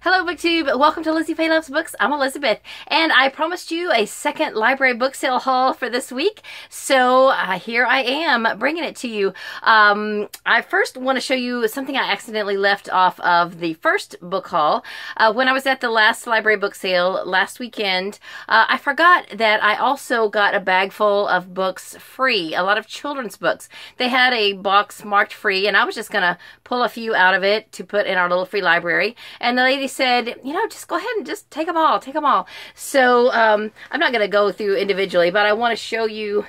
Hello BookTube, welcome to Lizzie Faye Loves Books. I'm Elizabeth, and I promised you a second library book sale haul for this week, so here I am bringing it to you. I first want to show you something I accidentally left off of the first book haul. When I was at the last library book sale last weekend, I forgot that I also got a bag full of books free, a lot of children's books. They had a box marked free, and I was just going to pull a few out of it to put in our little free library, and the lady said, you know, just go ahead and just take them all, take them all. So I'm not going to go through individually, but I want to show you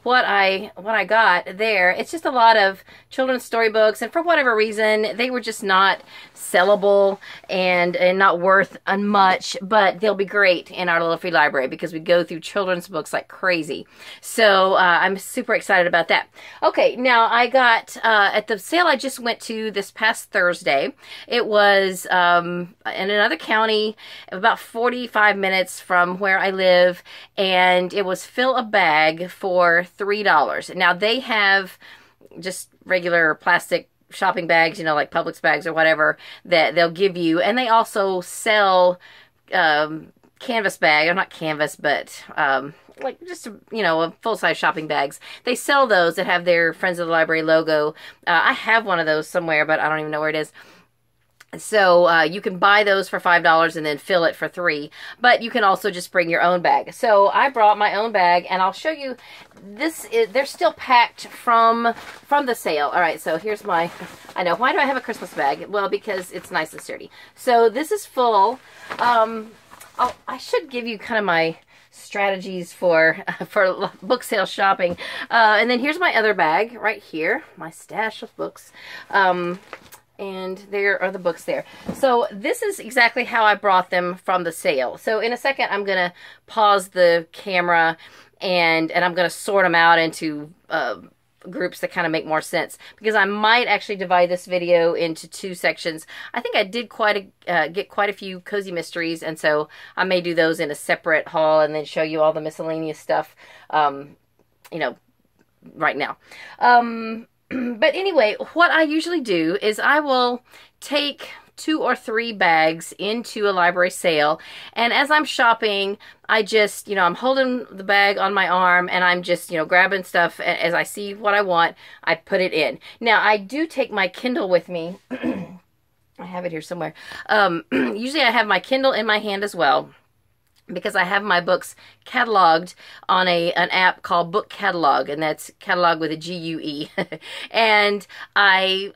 what I got there. It's just a lot of children's storybooks, and for whatever reason, they were just not sellable and not worth much, but they'll be great in our little free library because we go through children's books like crazy. So I'm super excited about that. Okay, now I got, at the sale I just went to this past Thursday, it was in another county, about 45 minutes from where I live, and it was fill a bag for $3. Now they have just regular plastic shopping bags, you know, like Publix bags or whatever that they'll give you, and they also sell canvas bag, or not canvas, but like just, you know, full-size shopping bags. They sell those that have their Friends of the Library logo. I have one of those somewhere, but I don't even know where it is. So you can buy those for $5 and then fill it for $3, but you can also just bring your own bag. So I brought my own bag, and I'll show you. They're still packed from the sale. All right, so here's my, I know, why do I have a Christmas bag? Well, because it's nice and sturdy. So this is full. I should give you kind of my strategies for book sale shopping. And then here's my other bag right here, my stash of books. And there are the books there. So this is exactly how I brought them from the sale. So in a second, I'm going to pause the camera and I'm going to sort them out into groups that kind of make more sense, because I might actually divide this video into two sections. I think I did get quite a few cozy mysteries, and so I may do those in a separate haul and then show you all the miscellaneous stuff, you know, right now. But anyway, what I usually do is I will take 2 or 3 bags into a library sale, and as I'm shopping, I just, you know, I'm holding the bag on my arm, and I'm just, you know, grabbing stuff as I see what I want. I put it in. Now, I do take my Kindle with me. I have it here somewhere. Usually I have my Kindle in my hand as well, because I have my books cataloged on an app called Book Catalog, and that's catalog with a G-U-E. And I,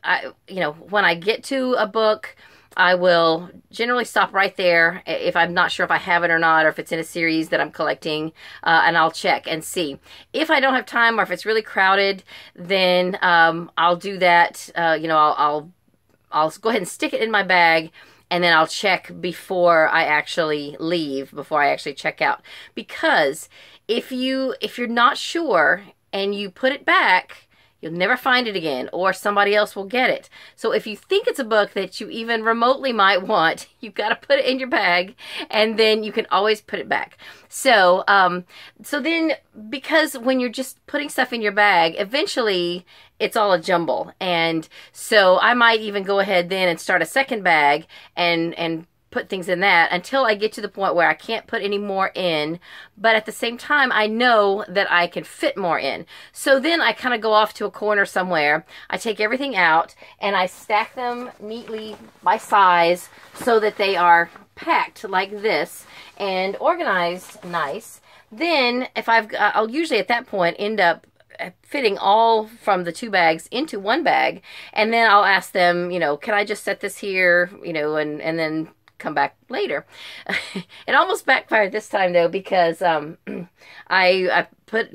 you know, when I get to a book, I will generally stop right there if I'm not sure if I have it or not, or if it's in a series that I'm collecting, and I'll check and see. If I don't have time, or if it's really crowded, then I'll do that. You know, I'll go ahead and stick it in my bag, and then I'll check before I actually leave, before I actually check out. Because if you're not sure and you put it back, you'll never find it again, or somebody else will get it. So if you think it's a book that you even remotely might want, you've got to put it in your bag, and then you can always put it back. So, so then, because when you're just putting stuff in your bag, eventually it's all a jumble. And so I might even go ahead then and start a second bag and put things in that until I get to the point where I can't put any more in, but at the same time I know that I can fit more in. So then I kind of go off to a corner somewhere, I take everything out, and I stack them neatly by size so that they are packed like this and organized nice. Then if I'll usually at that point end up fitting all from the 2 bags into 1 bag, and then I'll ask them, you know, can I just set this here, you know, and then come back later. It almost backfired this time though, because I put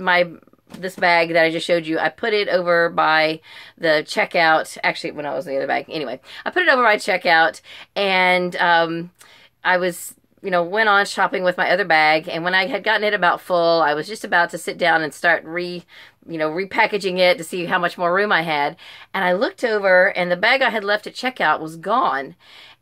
this bag that I just showed you, I put it over by the checkout. Actually, when I was in the other bag, anyway, I put it over by checkout, and I was, you know, went on shopping with my other bag, and when I had gotten it about full, I was just about to sit down and start repackaging it to see how much more room I had, and I looked over, and the bag I had left at checkout was gone.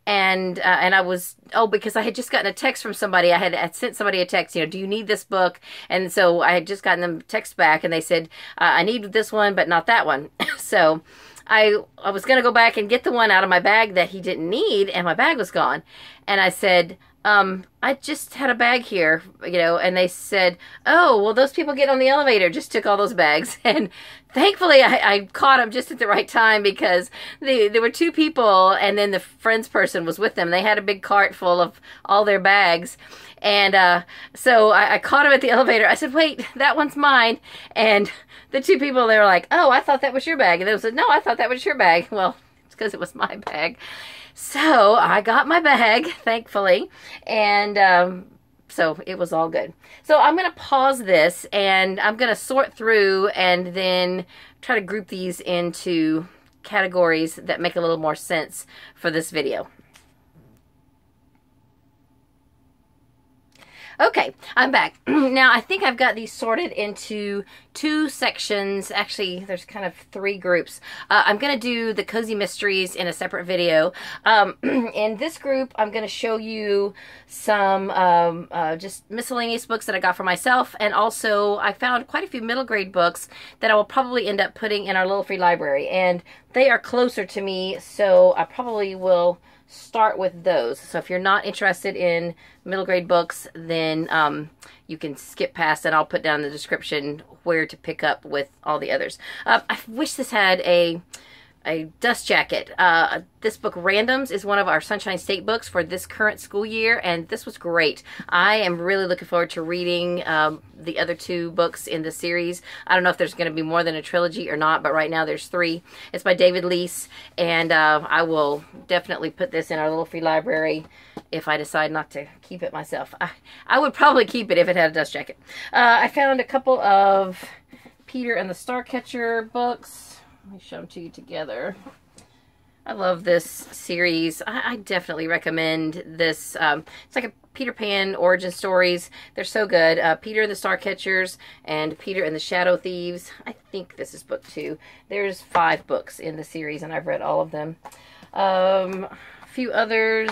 And I was, because I had just gotten a text from somebody. I had sent somebody a text, you know, do you need this book? And so I had just gotten them text back, and they said, I need this one, but not that one. So I was going to go back and get the one out of my bag that he didn't need, and my bag was gone. And I said, I just had a bag here, you know, and they said, oh, well, those people get on the elevator, just took all those bags. And thankfully, I caught them just at the right time, because there were two people, and then the friends person was with them. They had a big cart full of all their bags. And so I caught him at the elevator. I said, wait, that one's mine. And the two people, they were like, oh, I thought that was your bag. And they said, no, I thought that was your bag. Well, it's because it was my bag. So I got my bag, thankfully, and so it was all good. So I'm going to pause this, and I'm going to sort through and then try to group these into categories that make a little more sense for this video. Okay, I'm back. Now, I think I've got these sorted into two sections. Actually, there's kind of three groups. I'm going to do the cozy mysteries in a separate video. In this group, I'm going to show you some just miscellaneous books that I got for myself. And also, I found quite a few middle grade books that I will probably end up putting in our little free library. And they are closer to me, so I probably will start with those. So if you're not interested in middle grade books, then you can skip past, and I'll put down in the description where to pick up with all the others. I wish this had a dust jacket. This book, Randoms, is one of our Sunshine State books for this current school year, and this was great. I am really looking forward to reading the other two books in the series. I don't know if there's going to be more than a trilogy or not, but right now there's three. It's by David Lease, and I will definitely put this in our little free library if I decide not to keep it myself. I would probably keep it if it had a dust jacket. I found a couple of Peter and the Starcatcher books. Let me show them to you together. I love this series. I definitely recommend this. It's like a Peter Pan origin stories. They're so good. Peter and the Starcatchers and Peter and the Shadow Thieves. I think this is book 2. There's 5 books in the series, and I've read all of them. A few others.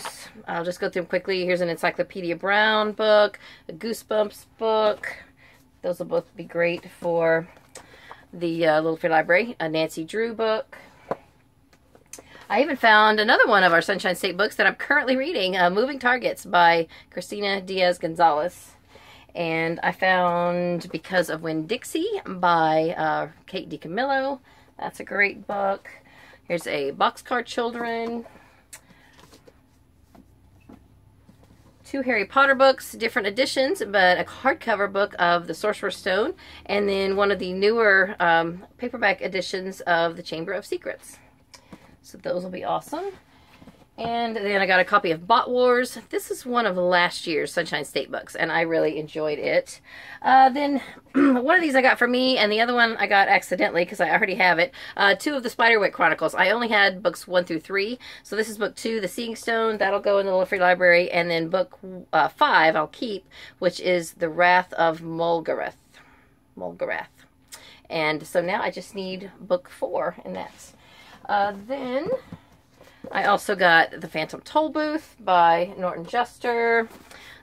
I'll just go through them quickly. Here's an Encyclopedia Brown book, a Goosebumps book. Those will both be great for the Little Free Library. A Nancy Drew book. I even found another one of our Sunshine State books that I'm currently reading, Moving Targets by Christina Diaz-Gonzalez. And I found Because of Winn-Dixie by Kate DiCamillo. That's a great book. Here's a Boxcar Children. 2 Harry Potter books, different editions, but a hardcover book of The Sorcerer's Stone, and then one of the newer paperback editions of The Chamber of Secrets. So those will be awesome. And then I got a copy of Bot Wars. This is one of last year's Sunshine State books, and I really enjoyed it. Then one of these I got for me, and the other one I got accidentally because I already have it. 2 of the Spiderwick Chronicles. I only had books 1 through 3, so this is book 2, The Seeing Stone. That'll go in the Little Free Library, and then book 5 I'll keep, which is The Wrath of Mulgarath. And so now I just need book 4, and that's then I also got The Phantom Tollbooth by Norton Juster,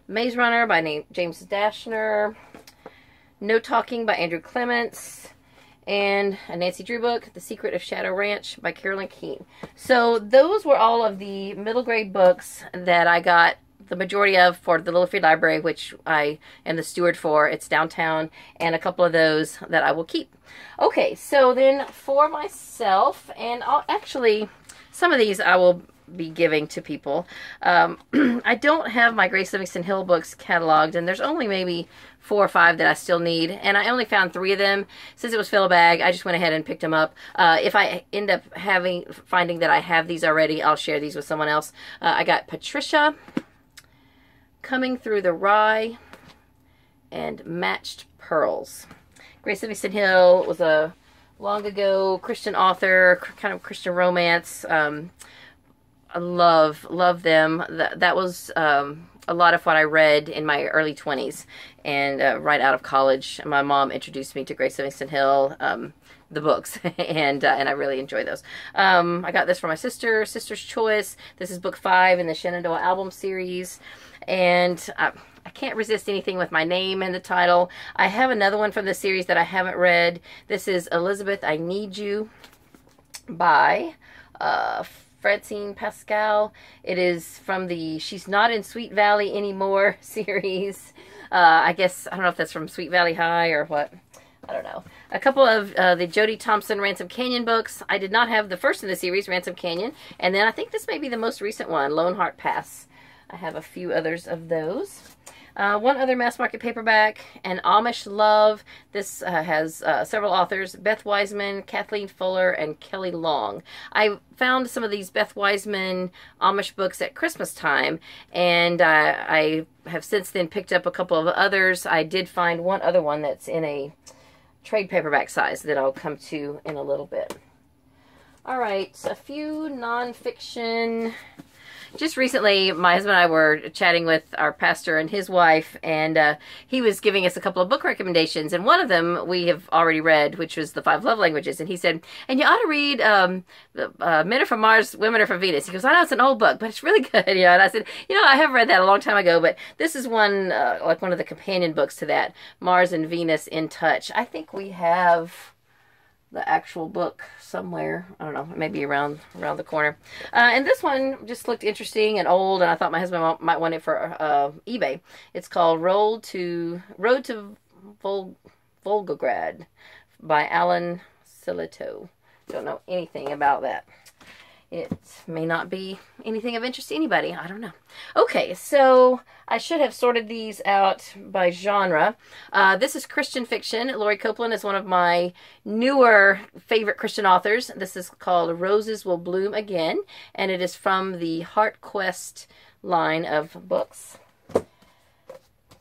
Maze Runner by James Dashner, No Talking by Andrew Clements, and a Nancy Drew book, The Secret of Shadow Ranch by Carolyn Keene. So those were all of the middle grade books that I got the majority of for the Little Free Library, which I am the steward for. It's downtown, and a couple of those that I will keep. Okay, so then for myself, and I'll actually, some of these I will be giving to people. I don't have my Grace Livingston Hill books cataloged, and there's only maybe 4 or 5 that I still need, and I only found 3 of them. Since it was fill a bag, I just went ahead and picked them up. If I end up finding that I have these already, I'll share these with someone else. I got Patricia, Coming Through the Rye, and Matched Pearls. Grace Livingston Hill was a long ago Christian author, kind of Christian romance. I love them. That was a lot of what I read in my early 20s, and right out of college, my mom introduced me to Grace Livingston Hill, the books, and I really enjoy those. I got this for my sister's choice. This is book 5 in the Shenandoah album series, and I can't resist anything with my name in the title. I have another one from the series that I haven't read. This is Elizabeth, I Need You. by Francine Pascal. It is from the She's Not in Sweet Valley Anymore series. I guess, I don't know if that's from Sweet Valley High or what. I don't know. A couple of the Jody Thompson Ransom Canyon books. I did not have the first in the series, Ransom Canyon. And then I think this may be the most recent one, Lone Heart Pass. I have a few others of those. One other mass market paperback, An Amish Love. This has several authors, Beth Wiseman, Kathleen Fuller, and Kelly Long. I found some of these Beth Wiseman Amish books at Christmas time, and I have since then picked up a couple of others. I did find one other one that's in a trade paperback size that I'll come to in a little bit. All right, a few nonfiction. Just recently, my husband and I were chatting with our pastor and his wife, and he was giving us a couple of book recommendations, and one of them we have already read, which was The 5 Love Languages, and he said, and you ought to read Men Are From Mars, Women Are From Venus. He goes, I know it's an old book, but it's really good, you know, and I said, you know, I have read that a long time ago, but this is one, like one of the companion books to that, Mars and Venus in Touch. I think we have the actual book somewhere. I don't know, maybe around the corner. And this one just looked interesting and old, and I thought my husband might want it for eBay. It's called Road to Volgograd by Alan Silito. Don't know anything about that. It may not be anything of interest to anybody. I don't know. Okay, so I should have sorted these out by genre. This is Christian fiction. Lori Copeland is one of my newer favorite Christian authors. This is called Roses Will Bloom Again, and it is from the Heart Quest line of books.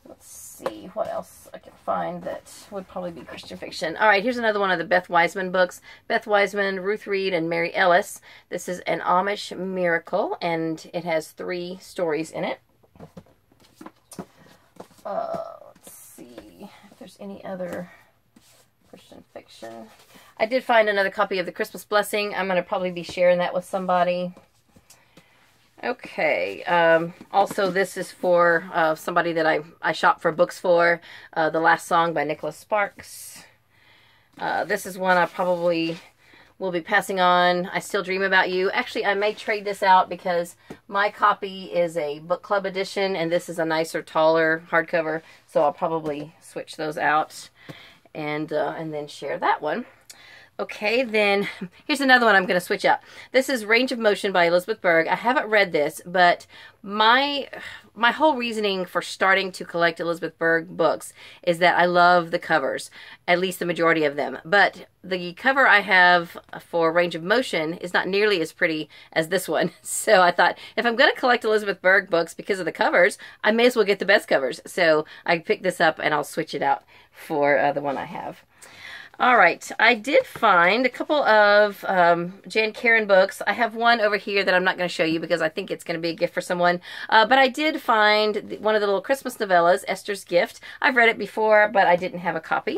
Let's see what else I can find that would probably be Christian fiction. All right, here's another one of the Beth Wiseman books. Beth Wiseman, Ruth Reed, and Mary Ellis. This is An Amish Miracle, and it has 3 stories in it. Let's see if there's any other Christian fiction. I did find another copy of The Christmas Blessing. I'm going to probably be sharing that with somebody. Okay, also this is for somebody that I shop for books for, The Last Song by Nicholas Sparks. This is one I probably will be passing on. I Still Dream About You. Actually, I may trade this out because my copy is a book club edition, and this is a nicer, taller hardcover, so I'll probably switch those out and then share that one. Okay, then here's another one I'm going to switch up. This is Range of Motion by Elizabeth Berg. I haven't read this, but my whole reasoning for starting to collect Elizabeth Berg books is that I love the covers, at least the majority of them. But the cover I have for Range of Motion is not nearly as pretty as this one. So I thought, if I'm going to collect Elizabeth Berg books because of the covers, I may as well get the best covers. So I picked this up and I'll switch it out for the one I have. All right, I did find a couple of Jan Karen books. I have one over here that I'm not going to show you because I think it's going to be a gift for someone. But I did find one of the little Christmas novellas, Esther's Gift. I've read it before, but I didn't have a copy.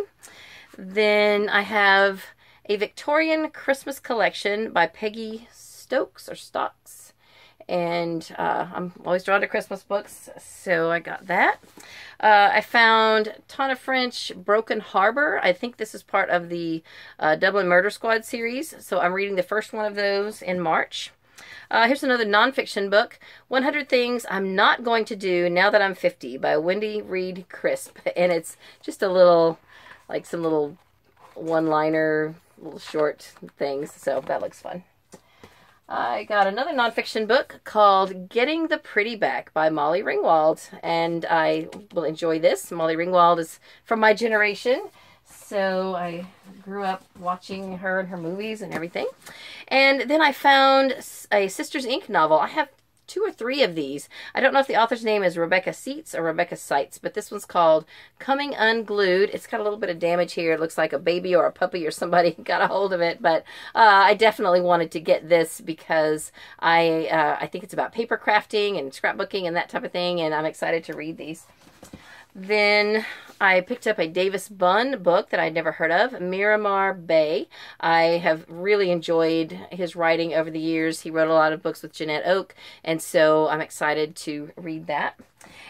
Then I have a Victorian Christmas collection by Peggy Stokes or Stocks. And I'm always drawn to Christmas books, so I got that. I found Tana French, Broken Harbor. I think this is part of the Dublin Murder Squad series, so I'm reading the first one of those in March. Here's another nonfiction book, 100 Things I'm Not Going to Do Now That I'm 50 by Wendy Reed Crisp. And it's just a little, like some little one-liner, little short things, so that looks fun. I got another nonfiction book called Getting the Pretty Back by Molly Ringwald, and I will enjoy this. Molly Ringwald is from my generation, so I grew up watching her and her movies and everything. And then I found a Sisters Inc. novel. I have 2 or 3 of these. I don't know if the author's name is Rebecca Seitz or Rebecca Seitz, but this one's called Coming Unglued. It's got a little bit of damage here. It looks like a baby or a puppy or somebody got a hold of it, but I definitely wanted to get this because I think it's about paper crafting and scrapbooking and that type of thing, and I'm excited to read these. Then I picked up a Davis Bunn book that I'd never heard of, Miramar Bay. I have really enjoyed his writing over the years. He wrote a lot of books with Jeanette Oak, and so I'm excited to read that.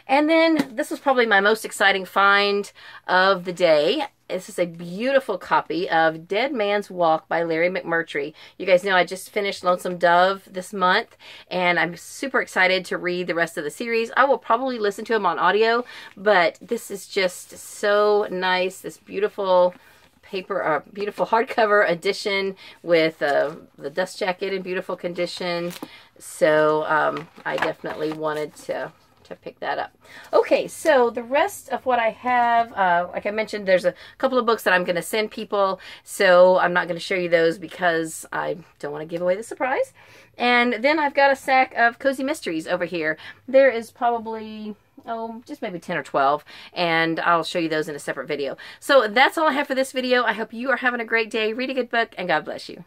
And then this was probably my most exciting find of the day. This is a beautiful copy of Dead Man's Walk by Larry McMurtry. You guys know I just finished Lonesome Dove this month, and I'm super excited to read the rest of the series. I will probably listen to them on audio, but this is just so nice. This beautiful paper, beautiful hardcover edition with the dust jacket in beautiful condition. So I definitely wanted to pick that up. Okay, so the rest of what I have, like I mentioned, there's a couple of books that I'm going to send people, so I'm not going to show you those because I don't want to give away the surprise. And then I've got a stack of Cozy Mysteries over here. There is probably, just maybe 10 or 12, and I'll show you those in a separate video. So that's all I have for this video. I hope you are having a great day. Read a good book, and God bless you.